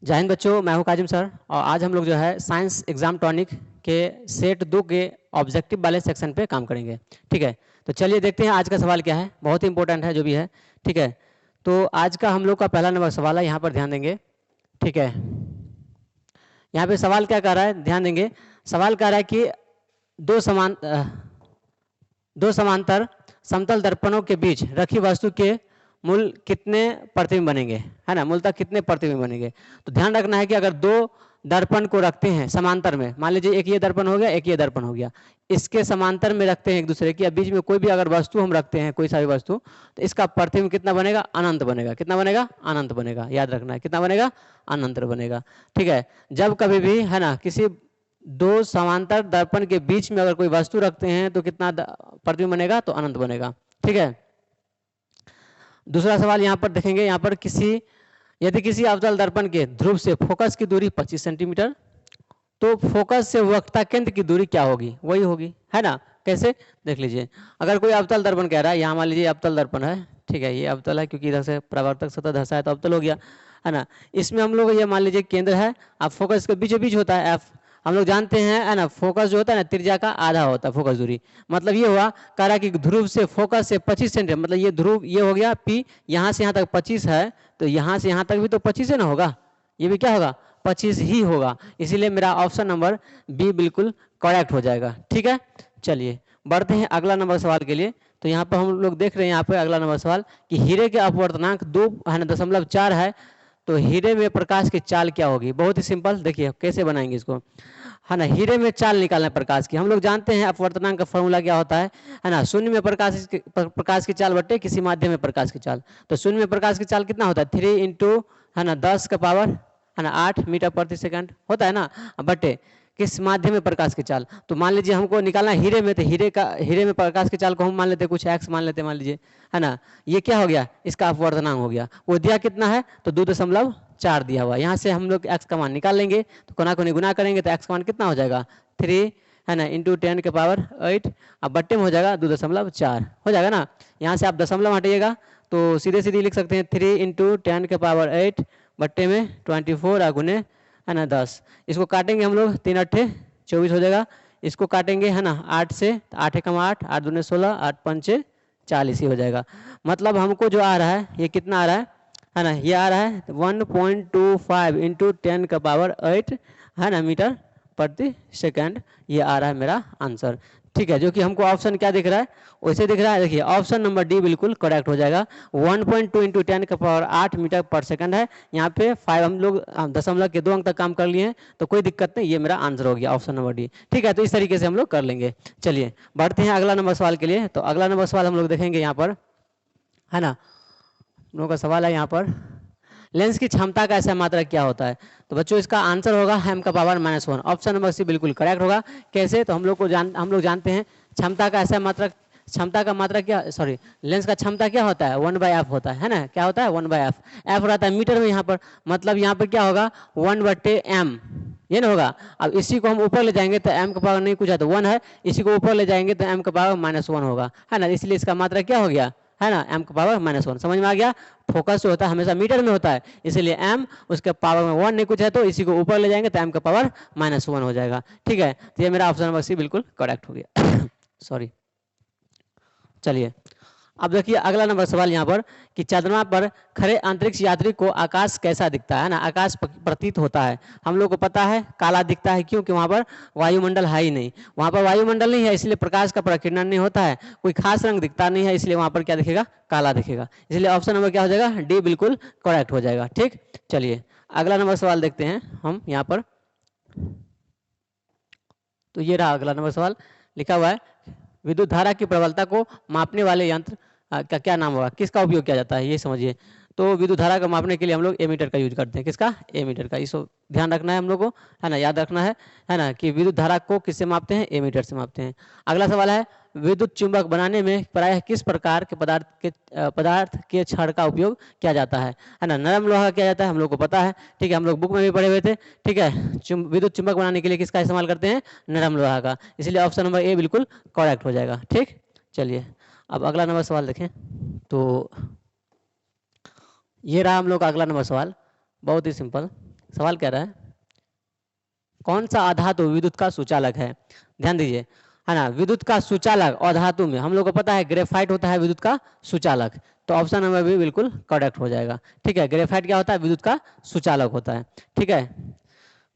जय हिंद बच्चों, मैं हूं काजिम सर और आज हम लोग जो है साइंस एग्जाम टॉनिक के सेट 2 के ऑब्जेक्टिव वाले सेक्शन पे काम करेंगे। ठीक है, तो चलिए देखते हैं आज का सवाल क्या है। बहुत ही इंपॉर्टेंट है जो भी है। ठीक है, तो आज का हम लोग का पहला नंबर सवाल है, यहाँ पर ध्यान देंगे। ठीक है, यहाँ पे सवाल क्या कह रहा है, ध्यान देंगे। सवाल कह रहा है कि दो समान दो समांतर समतल दर्पणों के बीच रखी वस्तु के मूल कितने प्रतिबिंब बनेंगे, है ना। मूलतः कितने प्रतिबिंब बनेंगे। तो ध्यान रखना है कि अगर दो दर्पण को रखते हैं समांतर में, मान लीजिए एक ये दर्पण हो गया, एक ये दर्पण हो गया, इसके समांतर में रखते हैं एक दूसरे के, बीच में कोई भी अगर वस्तु हम रखते हैं, कोई सा भी वस्तु, तो इसका प्रतिबिंब कितना बनेगा, अनंत बनेगा। कितना बनेगा, अनंत बनेगा। याद रखना है कितना बनेगा, अनंत बनेगा। ठीक है, जब कभी भी, है ना, किसी दो समांतर दर्पण के बीच में अगर कोई वस्तु रखते हैं तो कितना प्रतिबिंब बनेगा, तो अनंत बनेगा। ठीक है, दूसरा सवाल यहाँ पर देखेंगे। यहाँ पर यदि किसी अवतल दर्पण के ध्रुव से फोकस की दूरी 25 सेंटीमीटर, तो फोकस से वक्रता केंद्र की दूरी क्या होगी, वही होगी, है ना। कैसे, देख लीजिए। अगर कोई अवतल दर्पण कह रहा है, यहाँ मान लीजिए अवतल दर्पण है। ठीक है, ये अवतल है क्योंकि इधर से परावर्तक सतह धसा है तो अवतल हो गया, है ना। इसमें हम लोग ये मान लीजिए केंद्र है, अब फोकस के बीचों बीच होता है एफ। हम लोग जानते हैं, है ना, फोकस जो होता है ना, त्रिज्या का आधा होता है फोकस दूरी। मतलब ये हुआ, कह रहा कि ध्रुव से फोकस से 25 सेंटीमीटर, मतलब ये ध्रुव ये हो गया पी, यहाँ से यहाँ तक 25 है, तो यहाँ से यहाँ तक भी तो 25 है ना होगा, ये भी क्या होगा, 25 ही होगा। इसीलिए मेरा ऑप्शन नंबर बी बिल्कुल करेक्ट हो जाएगा। ठीक है, चलिए बढ़ते हैं अगला नंबर सवाल के लिए। तो यहाँ पर हम लोग देख रहे हैं, यहाँ पर अगला नंबर सवाल कि हीरे के अपवर्तनांक 2 है ना 0.4 है, तो हीरे में प्रकाश की चाल क्या होगी। बहुत ही सिंपल, देखिए कैसे बनाएंगे इसको, है ना। हीरे में चाल निकालना है प्रकाश की। हम लोग जानते हैं अपवर्तनांक का फॉर्मूला क्या होता है ना। शून्य में प्रकाश की चाल बटे किसी माध्यम में प्रकाश की चाल। तो शून्य में प्रकाश की चाल कितना होता है, 3 इंटू, है ना, 10 का पावर, है ना, 8 मीटर प्रति सेकंड होता है ना, बटे किस माध्यम में प्रकाश की चाल। तो मान लीजिए हमको निकालना हीरे में, तो हीरे में प्रकाश की चाल को हम मान लेते हैं कुछ एक्स मान लेते हैं, मान लीजिए, है ना। ये क्या हो गया, इसका अपवर्तनांक हो गया। वो दिया कितना है, तो 2.4 दिया हुआ। यहाँ से हम लोग एक्स का मान निकाल लेंगे, तो कोना कोनी गुना करेंगे तो एक्स का मान कितना हो जाएगा, 3, है ना, इंटू 10 के पावर 8, अब बट्टे में हो जाएगा 2.4 हो जाएगा ना। यहाँ से आप दशमलव हटाइएगा तो सीधे सीधे लिख सकते हैं 3 इंटू 10 के पावर 8 बट्टे में 24 गुने, है ना, 10। इसको काटेंगे हम लोग, 3 अट्ठे 24 हो जाएगा। इसको काटेंगे, है ना, 8 से, 8 एकम 8, 8 दूने 16, 8 पंचे 40 ही हो जाएगा। मतलब हमको जो आ रहा है ये कितना आ रहा है ना, ये आ रहा है 1.25 इंटू 10 का पावर 8, है ना, मीटर प्रति सेकंड। ये आ रहा है मेरा आंसर। ठीक है, जो कि हमको ऑप्शन क्या दिख रहा है, वैसे दिख रहा है। देखिए ऑप्शन नंबर डी बिल्कुल करेक्ट हो जाएगा। 1.2 इंटू 10 का पावर 8 मीटर पर सेकंड है। यहाँ पे 5 हम लोग दशमलव के 2 अंक तक काम कर लिए हैं, तो कोई दिक्कत नहीं, ये मेरा आंसर हो गया ऑप्शन नंबर डी। ठीक है, तो इस तरीके से हम लोग कर लेंगे। चलिए बढ़ते हैं अगला नंबर सवाल के लिए। तो अगला नंबर सवाल हम लोग देखेंगे यहाँ पर, है ना। हम लोगों का सवाल है यहाँ पर, लेंस की क्षमता का ऐसा मात्रक क्या होता है। तो बच्चों इसका आंसर होगा m का पावर -1। ऑप्शन नंबर सी बिल्कुल करेक्ट होगा। कैसे, तो हम लोग जानते हैं क्षमता का ऐसा मात्रक, क्षमता का मात्रक क्या, सॉरी, लेंस का क्षमता क्या होता है, 1/f होता है ना। क्या होता है, 1/f। f रहता है मीटर में यहाँ पर, मतलब यहाँ पर क्या होगा, 1/m, ये ना होगा। अब इसी को हम ऊपर ले जाएंगे तो m का पावर नहीं कुछ है तो 1 है, इसी को ऊपर ले जाएंगे तो m का पावर -1 होगा, है ना। इसलिए इसका मात्रक क्या हो गया, है ना, m का पावर -1। समझ में आ गया। फोकस जो होता है हमेशा मीटर में होता है, इसलिए m उसके पावर में 1 नहीं कुछ है, तो इसी को ऊपर ले जाएंगे तो m का पावर -1 हो जाएगा। ठीक है, तो ये मेरा ऑप्शन नंबर सी बिल्कुल करेक्ट हो गया। सॉरी। चलिए अब देखिए अगला नंबर सवाल यहाँ पर कि चंद्रमा पर खड़े अंतरिक्ष यात्री को आकाश कैसा दिखता है ना, आकाश प्रतीत होता है। हम लोग को पता है काला दिखता है, क्योंकि वहाँ पर वायुमंडल है ही नहीं। वहाँ पर वायुमंडल नहीं है, इसलिए प्रकाश का प्रकीर्णन नहीं होता है, कोई खास रंग दिखता नहीं है, इसलिए वहाँ पर क्या दिखेगा, काला दिखेगा। इसलिए ऑप्शन नंबर क्या हो जाएगा, डी बिल्कुल करेक्ट हो जाएगा। ठीक, चलिए अगला नंबर सवाल देखते हैं हम यहाँ पर। तो ये रहा अगला नंबर सवाल, लिखा हुआ है विद्युत धारा की प्रबलता को मापने वाले यंत्र का क्या नाम होगा, किसका उपयोग किया जाता है, ये समझिए। तो विद्युत धारा को मापने के लिए हम लोग एमीटर का यूज करते हैं। किसका, एमीटर का। इसको ध्यान रखना है हम लोग को, है ना, याद रखना है ना, कि विद्युत धारा को किससे मापते हैं, एमीटर से मापते हैं। अगला सवाल है विद्युत चुंबक बनाने में प्रायः किस प्रकार के पदार्थ के छड़ का उपयोग किया जाता है ना। नरम लोहा किया जाता है, हम लोग को पता है। ठीक है, हम लोग बुक में भी पढ़े हुए थे। ठीक है, विद्युत चुंबक बनाने के लिए किसका इस्तेमाल करते हैं, नरम लोहा का। इसलिए ऑप्शन नंबर ए बिल्कुल करेक्ट हो जाएगा। ठीक, चलिए अब अगला नंबर सवाल देखें। तो ये रहा हम लोग का अगला नंबर सवाल, बहुत ही सिंपल। सवाल कह रहा है कौन सा अधातु विद्युत का सुचालक है। ध्यान दीजिए, है ना, विद्युत का सुचालक अधातु में हम लोग को पता है ग्रेफाइट होता है विद्युत का सुचालक, तो ऑप्शन नंबर भी बिल्कुल करेक्ट हो जाएगा। ठीक है, ग्रेफाइट क्या होता है, विद्युत का सुचालक होता है। ठीक है,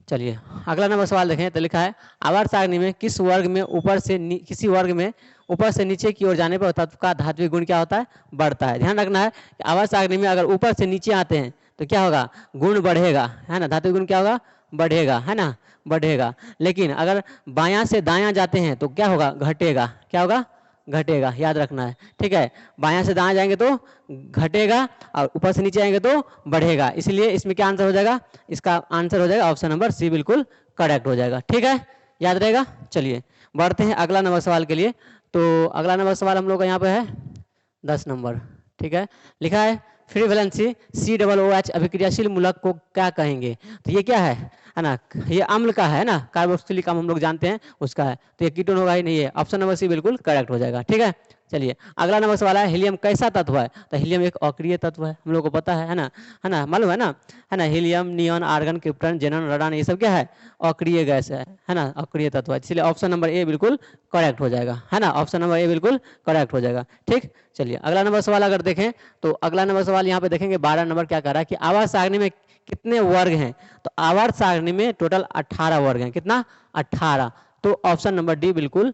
चलिए अगला नंबर सवाल देखें तो लिखा है आवर्त सारणी में किस वर्ग में ऊपर से किसी वर्ग में ऊपर से नीचे की ओर जाने पर तत्व का धात्विक गुण क्या होता है, बढ़ता है। ध्यान रखना है कि आवर्त सारणी में अगर ऊपर से नीचे आते हैं तो क्या होगा, गुण बढ़ेगा, है ना, धात्विक गुण क्या होगा, बढ़ेगा, है ना, बढ़ेगा। लेकिन अगर बायां से दायां जाते हैं तो क्या होगा, घटेगा, क्या होगा, घटेगा, याद रखना है। ठीक है, बायां से दायां जाएंगे तो घटेगा और ऊपर से नीचे आएंगे तो बढ़ेगा, इसलिए इसमें क्या आंसर हो जाएगा, इसका आंसर हो जाएगा ऑप्शन नंबर सी, बिल्कुल करेक्ट हो जाएगा। ठीक है, याद रहेगा। चलिए बढ़ते हैं अगला नंबर सवाल के लिए। तो अगला नंबर सवाल हम लोग का यहाँ पे है 10 नंबर। ठीक है, लिखा है फ्री वैलेंसी COOH अभिक्रियाशील मूलक को क्या कहेंगे। तो ये क्या है ना, ये अम्ल का है ना, कार्बोक्सिलिक अम्ल हम लोग जानते हैं उसका है, तो ये कीटोन होगा ही नहीं है, ऑप्शन नंबर सी बिल्कुल करेक्ट हो जाएगा। ठीक है, चलिए अगला नंबर सवाल है हीलियम कैसा तत्व है। तो हीलियम एक अक्रिय तत्व है, हम लोग को पता है ना, है ना, मालूम है ना, हीलियम, नियॉन, आर्गन, क्रिप्टन, जेनन, राडान, ये सब क्या है, अक्रिय गैस है ना, अक्रिय तत्व है, इसलिए ऑप्शन नंबर ए बिल्कुल करेक्ट हो जाएगा, है ना, ऑप्शन नंबर ए बिल्कुल करेक्ट हो जाएगा। ठीक, चलिए अगला नंबर सवाल अगर देखें तो अगला नंबर सवाल यहाँ पे देखेंगे 12 नंबर क्या कर रहा है कि आवर्त सारणी में कितने वर्ग हैं। तो आवर्त सारणी में टोटल 18 वर्ग हैं, कितना, 18, तो ऑप्शन नंबर डी बिल्कुल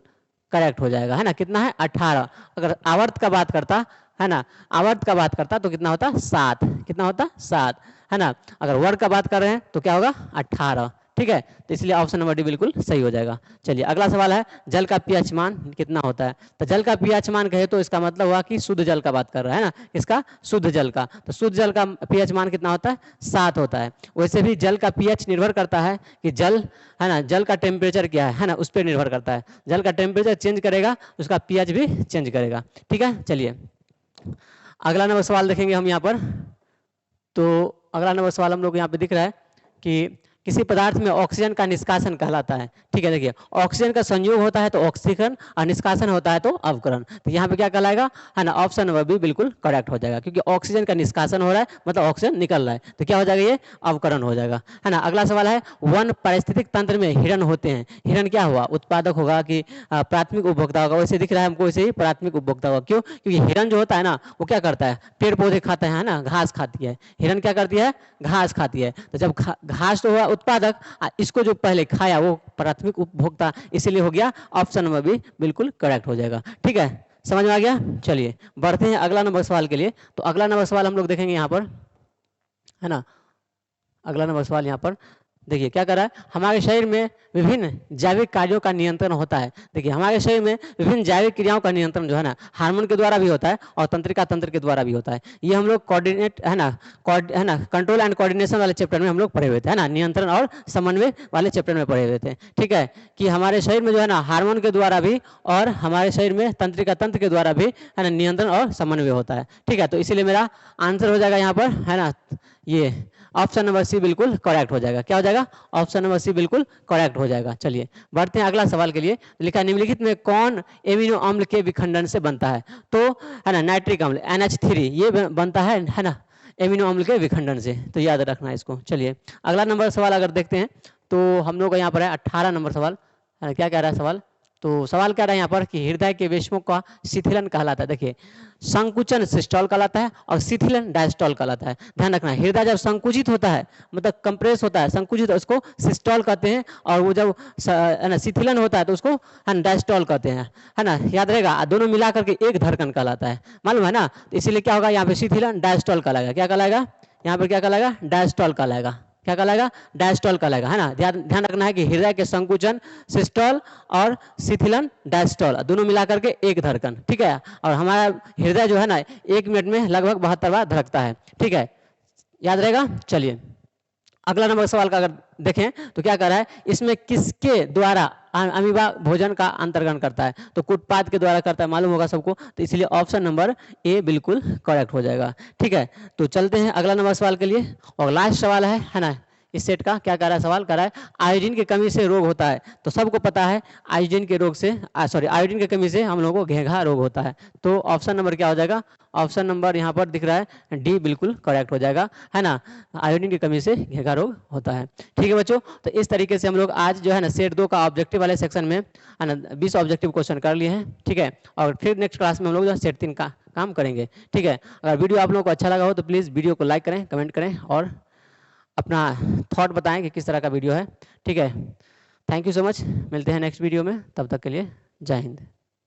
करेक्ट हो जाएगा, है ना, कितना है, 18। अगर आवर्त का बात करता, है ना, आवर्त का बात करता तो कितना होता, 7, कितना होता, 7, है ना, अगर वर्ग का बात कर रहे हैं तो क्या होगा, 18। ठीक है, तो इसलिए ऑप्शन नंबर डी बिल्कुल सही हो जाएगा। चलिए अगला सवाल है जल का पीएच मान कितना होता है। तो जल का पीएच मान कहे तो इसका मतलब हुआ कि शुद्ध जल का बात कर रहा है ना, इसका शुद्ध जल का, तो शुद्ध जल का पीएच मान कितना होता है, 7 होता है। वैसे भी जल का पीएच निर्भर करता है कि जल, है ना, जल का टेम्परेचर क्या है ना, उस पर निर्भर करता है, जल का टेम्परेचर चेंज करेगा उसका पीएच भी चेंज करेगा। ठीक है, चलिए अगला नंबर सवाल देखेंगे हम यहाँ पर। तो अगला नंबर सवाल हम लोग यहाँ पे दिख रहा है कि किसी पदार्थ में ऑक्सीजन का निष्कासन कहलाता है। ठीक है, देखिए ऑक्सीजन का संयोग होता है तो ऑक्सीकरण और निष्कासन होता है तो अवकरण, तो यहाँ पे क्या कहलाएगा, है ना, ऑप्शन नंबर बी बिल्कुल करेक्ट हो जाएगा, क्योंकि ऑक्सीजन का निष्कासन हो रहा है मतलब ऑक्सीजन निकल रहा है, तो क्या हो जाएगा, ये अवकरण हो जाएगा, है ना। अगला सवाल है वन पारिस्थितिक तंत्र में हिरण होते हैं, हिरण क्या हुआ, उत्पादक होगा कि प्राथमिक उपभोक्ता होगा, वैसे दिख रहा है हमको वैसे ही प्राथमिक उपभोक्ता होगा। क्यों, क्योंकि हिरण जो होता है ना वो क्या करता है, पेड़ पौधे खाता है ना, घास खाती है, हिरण क्या करती है, घास खाती है, तो जब घास तो हुआ उत्पादक, इसको जो पहले खाया वो प्राथमिक उपभोक्ता, इसीलिए हो गया ऑप्शन नंबर बी बिल्कुल करेक्ट हो जाएगा। ठीक है, समझ में आ गया। चलिए बढ़ते हैं अगला नंबर सवाल के लिए। तो अगला नंबर सवाल हम लोग देखेंगे यहाँ पर, है ना, अगला नंबर सवाल यहाँ पर देखिए क्या कर रहा है, हमारे शरीर में विभिन्न जैविक कार्यों का नियंत्रण होता है। देखिए हमारे शरीर में विभिन्न जैविक क्रियाओं का नियंत्रण जो है ना हार्मोन के द्वारा भी होता है और तंत्रिका तंत्र के द्वारा भी होता है। ये हम लोग कोऑर्डिनेट, है ना, कंट्रोल एंड कोऑर्डिनेशन वाले चैप्टर में हम लोग पढ़े हुए थे, है ना, नियंत्रण और समन्वय वाले चैप्टर में पढ़े हुए थे। ठीक है, कि हमारे शरीर में जो है ना हार्मोन के द्वारा भी और हमारे शरीर में तंत्रिका तंत्र के द्वारा भी, है ना, नियंत्रण और समन्वय होता है। ठीक है, तो इसीलिए मेरा आंसर हो जाएगा यहाँ पर, है ना, ये ऑप्शन नंबर सी बिल्कुल करेक्ट हो जाएगा। क्या हो जाएगा, ऑप्शन नंबर सी बिल्कुल करेक्ट हो जाएगा। चलिए बढ़ते हैं अगला सवाल के लिए। लिखा निम्नलिखित में कौन एमिनो अम्ल के विखंडन से बनता है। तो है ना नाइट्रिक अम्ल NH3 ये बनता है ना, एमिनो अम्ल के विखंडन से, तो याद रखना है इसको। चलिए अगला नंबर सवाल अगर देखते हैं तो हम लोग का यहाँ पर है 18 नंबर सवाल, है ना, क्या कह रहा है सवाल, तो सवाल कह रहा है यहाँ पर कि हृदय के वेशमों का शिथिलन कहलाता है। देखिए संकुचन सिस्टोल कहलाता है और शिथिलन डायस्टोल कहलाता है। ध्यान रखना, हृदय जब संकुचित होता है मतलब कंप्रेस होता है, संकुचित, उसको सिस्टोल कहते हैं, और वो जब शिथिलन होता है तो उसको डायस्टोल कहते हैं, है ना, याद रहेगा। दोनों मिला करके एक धड़कन कहलाता है, मालूम है ना, तो इसीलिए क्या होगा यहाँ पे शिथिलन डायस्टोल कहलाएगा। क्या कहलाएगा यहाँ पर, क्या कहलाएगा, डायस्टोल कहलाएगा। क्या कहलाएगा, डायस्टोल कहलाएगा, है ना। ध्यान रखना है कि हृदय के संकुचन सिस्टोल और शिथिलन डायस्टोल दोनों मिलाकर के एक धड़कन। ठीक है, और हमारा हृदय जो है ना 1 मिनट में लगभग 72 बार धड़कता है। ठीक है, याद रहेगा। चलिए अगला नंबर सवाल का अगर देखें तो क्या कर रहा है, इसमें किसके द्वारा अमीबा भोजन का अंतर्गत करता है। तो कुटपाद के द्वारा करता है, मालूम होगा सबको, तो इसलिए ऑप्शन नंबर ए बिल्कुल करेक्ट हो जाएगा। ठीक है, तो चलते हैं अगला नंबर सवाल के लिए। और लास्ट सवाल है ना, इस सेट का क्या कर रहा है, सवाल कर रहा है आयोडीन की कमी से रोग होता है। तो सबको पता है आयोडीन के रोग से आयोडीन की कमी से हम लोगों को घेघा रोग होता है। तो ऑप्शन नंबर क्या हो जाएगा, ऑप्शन नंबर यहाँ पर दिख रहा है डी बिल्कुल करेक्ट हो जाएगा, है ना। आयोडीन की कमी से घेघा रोग होता है। ठीक है बच्चों, तो इस तरीके से हम लोग आज जो है ना सेट 2 का ऑब्जेक्टिव वाले सेक्शन में है ना 20 ऑब्जेक्टिव क्वेश्चन कर लिए हैं। ठीक है, और फिर नेक्स्ट क्लास में हम लोग जो सेट 3 का काम करेंगे। ठीक है, अगर वीडियो आप लोगों को अच्छा लगा हो तो प्लीज़ वीडियो को लाइक करें, कमेंट करें और अपना थॉट बताएं कि किस तरह का वीडियो है। ठीक है, थैंक यू सो मच, मिलते हैं नेक्स्ट वीडियो में, तब तक के लिए जय हिंद।